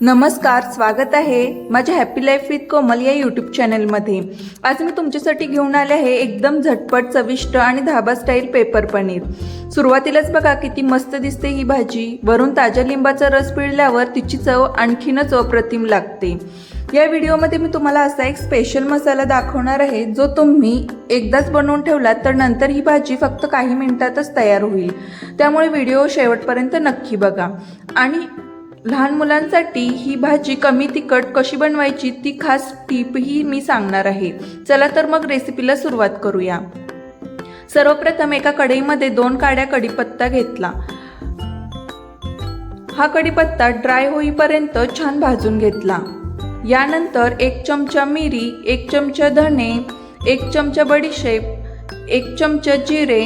नमस्कार, स्वागत आहे माझ्या हॅपी लाईफ विथ कोमल या यूट्यूब चॅनलमध्ये। आज मी तुमच्यासाठी घेऊन आले आहे एकदम झटपट, चविष्ट आणि धाबा स्टाईल पेपर पनीर। सुरुवातीलाच बघा किती मस्त दिसते ही भाजी। वरून ताज्या लिंबाचा रस पिळल्यावर तिची चव आणखीनच अप्रतिम लागते। या व्हिडिओमध्ये मी तुम्हाला असा एक स्पेशल मसाला दाखवणार आहे जो तुम्ही एकदाच बनवून ठेवला तर नंतर ही भाजी फक्त काही मिनिटातच तयार होईल। त्यामुळे व्हिडिओ शेवटपर्यंत नक्की बघा। आणि लहान मुलांसाठी ही भाजी कमी तिखट कशी बनवायची ती खास टिपही मी सांगणार आहे। चला तर मग रेसिपीला सुरुवात करूया। सर्वप्रथम एका कढईमध्ये 2 काड्या कढीपत्ता घेतला। हा कढीपत्ता ड्राय होईपर्यंत छान भाजून घेतला। यानंतर 1 चमचा मिरी, 1 चमचा धणे, 1 चमचा बडीशेप, 1 चमचा जिरे,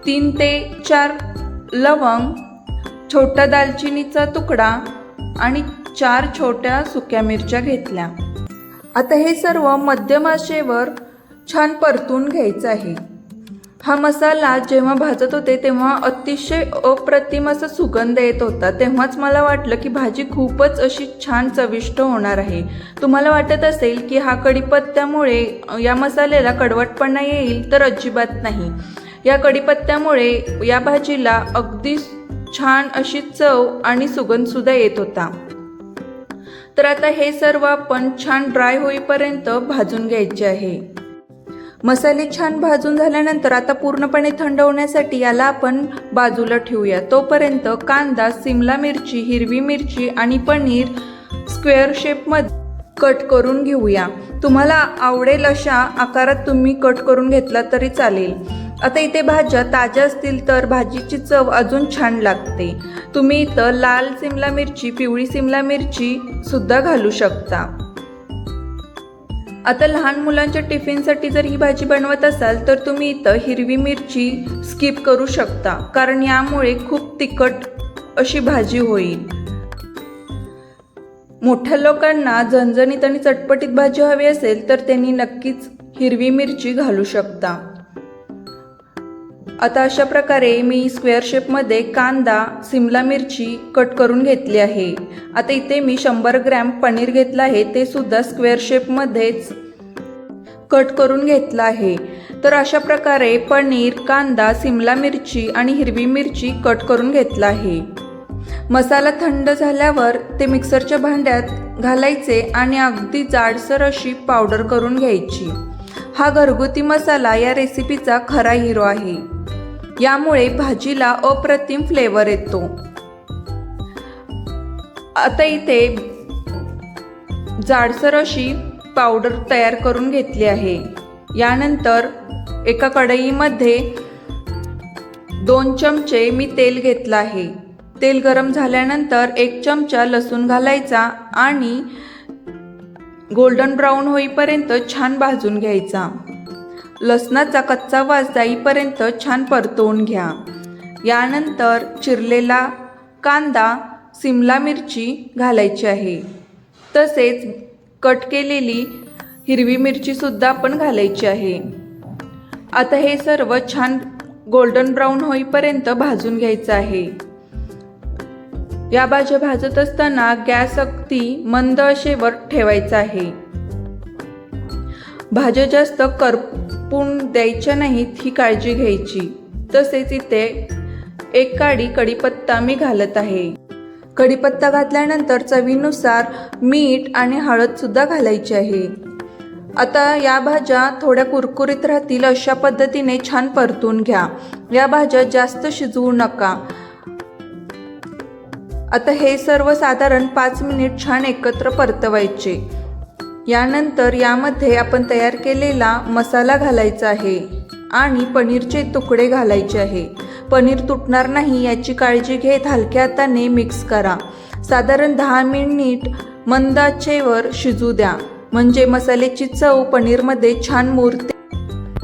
3 ते 4 लवंग, छोटा दालचिनीचा तुकडा आणि 4 छोट्या सुक्या मिरच्या घेतल्या। आता हे सर्व मध्यम आचेवर छान परतून घ्यायचं आहे। हा मसाला जेव्हा भाजत होते तेव्हा अतिशय अप्रतिम असा सुगंध येत होता। तेव्हाच मला वाटलं की भाजी खूपच अशी छान चविष्ट होणार आहे। तुम्हाला वाटत असेल की हा कढीपत्त्यामुळे या मसाल्याला कडवटपणा येईल, तर अजिबात नाही। या कढीपत्त्यामुळे या भाजीला अगदी छान अशी चव आणि सुगंध सुद्धा येत होता। तर आता हे सर्व आपण छान ड्राय होईपर्यंत भाजून घ्यायचे आहे। मसाले छान भाजून झाल्यानंतर आता पूर्णपणे थंड होण्यासाठी याला आपण बाजूला ठेवूया। तोपर्यंत कांदा, सिमला मिरची, हिरवी मिरची आणि पनीर स्क्वेअर शेपमध्ये कट करून घेऊया। तुम्हाला आवडेल अशा आकारात तुम्ही कट करून घेतला तरी चालेल। आता इथे भाज्या ताज्या असतील तर भाजीची चव अजून छान लागते। तुम्ही इथं लाल सिमला मिरची, पिवळी सिमला मिरची सुद्धा घालू शकता। आता लहान मुलांच्या टिफिनसाठी जर ही भाजी बनवत असाल तर तुम्ही इथं हिरवी मिरची स्किप करू शकता, कारण यामुळे खूप तिखट अशी भाजी होईल। मोठ्या लोकांना झणझणीत आणि चटपटीत भाजी हवी असेल तर त्यांनी नक्कीच हिरवी मिरची घालू शकता। आता अशा प्रकारे मी स्क्वेअर शेपमध्ये कांदा, सिमला मिरची कट करून घेतली आहे। आता इथे मी 100 ग्रॅम पनीर घेतलं आहे, ते सुद्धा स्क्वेअर शेपमध्येच कट करून घेतलं आहे। तर अशा प्रकारे पनीर, कांदा, सिमला मिरची आणि हिरवी मिरची कट करून घेतला आहे। मसाला थंड झाल्यावर ते मिक्सरच्या भांड्यात घालायचे आणि अगदी जाडसर अशी पावडर करून घ्यायची। हा घरगुती मसाला या रेसिपीचा खरा हिरो आहे। यामुळे भाजीला अप्रतिम फ्लेवर येतो। आता इथे जाडसर अशी पावडर तयार करून घेतली आहे। यानंतर एका कढईमध्ये 2 चमचे मी तेल घेतलं आहे। तेल गरम झाल्यानंतर 1 चमचा लसूण घालायचा आणि गोल्डन ब्राऊन होईपर्यंत छान भाजून घ्यायचा। लसणाचा कच्चा वास जाईपर्यंत छान परतवून घ्या। यानंतर चिरलेला कांदा, सिमला मिरची घालायची आहे। तसेच कट केलेली हिरवी मिरची सुद्धा आपण घालायची आहे। आता हे सर्व छान गोल्डन ब्राऊन होईपर्यंत भाजून घ्यायचं आहे। या भाज्या भाजत असताना गॅस अगदी मंद आचेवर ठेवायचा आहे। भाज्या जास्त करपून द्यायच्या नाहीत, ही काळजी घ्यायची। तसेच इथे 1 काडी कढीपत्ता मी घालत आहे। कढीपत्ता घातल्यानंतर चवीनुसार मीठ आणि हळद सुद्धा घालायची आहे। आता या भाज्या थोड्या कुरकुरीत राहतील अशा पद्धतीने छान परतून घ्या। या भाज्या जास्त शिजवू नका। आता हे सर्व साधारण 5 मिनिट छान एकत्र परतवायचे। यानंतर यामध्ये आपण तयार केलेला मसाला घालायचा आहे आणि पनीरचे तुकडे घालायचे आहे। पनीर तुटणार नाही याची काळजी घेत हलक्या हाताने मिक्स करा। साधारण 10 मिनिट मंद आचेवर शिजू द्या, म्हणजे मसाल्याची चव पनीरमध्ये छान मुरते।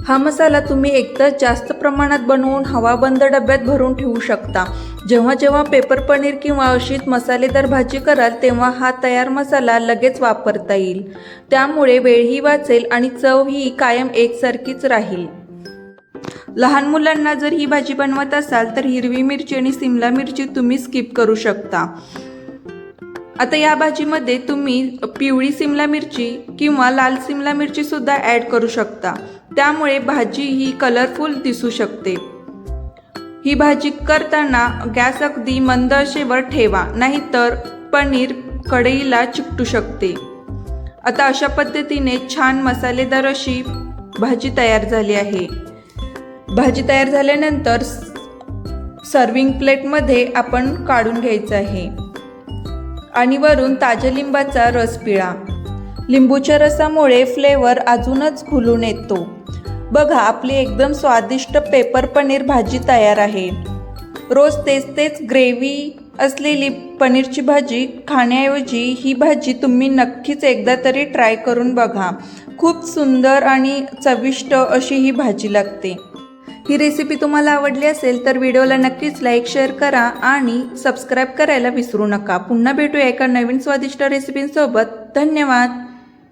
हा मसाला तुम्ही एकदाच जास्त प्रमाणात बनवून हवाबंद डब्यात भरून ठेवू शकता। जेव्हा जेव्हा पेपर पनीर किंवा अशीच मसालेदार भाजी कराल तेव्हा हा तयार मसाला लगेच वापरता येईल। त्यामुळे वेळही वाचेल आणि चवही कायम एकसारखीच राहील। लहान मुलांना जर ही भाजी बनवत असाल तर हिरवी मिरची आणि सिमला मिरची तुम्ही स्किप करू शकता। आता या भाजीमध्ये तुम्ही पिवळी सिमला मिरची किंवा लाल सिमला मिरची सुद्धा ॲड करू शकता, त्यामुळे भाजी ही कलरफुल दिसू शकते। ही भाजी करताना गॅस अगदी मंद आचेवर ठेवा, नाहीतर पनीर कढईला चिकटू शकते। आता अशा पद्धतीने छान मसालेदार अशी भाजी तयार झाली आहे। भाजी तयार झाल्यानंतर सर्विंग प्लेटमध्ये आपण काढून घ्यायचं आहे आणि वरून ताज्या लिंबाचा रस पिळा। लिंबूच्या रसामुळे फ्लेवर अजूनच खुलून येतो। बघा, आपली एकदम स्वादिष्ट पेपर पनीर भाजी तयार आहे। रोज तेच ग्रेव्ही असलेली पनीरची भाजी खाण्याऐवजी ही भाजी तुम्ही नक्कीच एकदा तरी ट्राय करून बघा। खूप सुंदर आणि चविष्ट अशी ही भाजी लागते। ही रेसिपी तुम्हाला आवडली असेल तर व्हिडिओला नक्कीच लाईक, शेअर करा आणि सबस्क्राईब करायला विसरू नका। पुन्हा भेटूया एका नवीन स्वादिष्ट रेसिपींसोबत। धन्यवाद।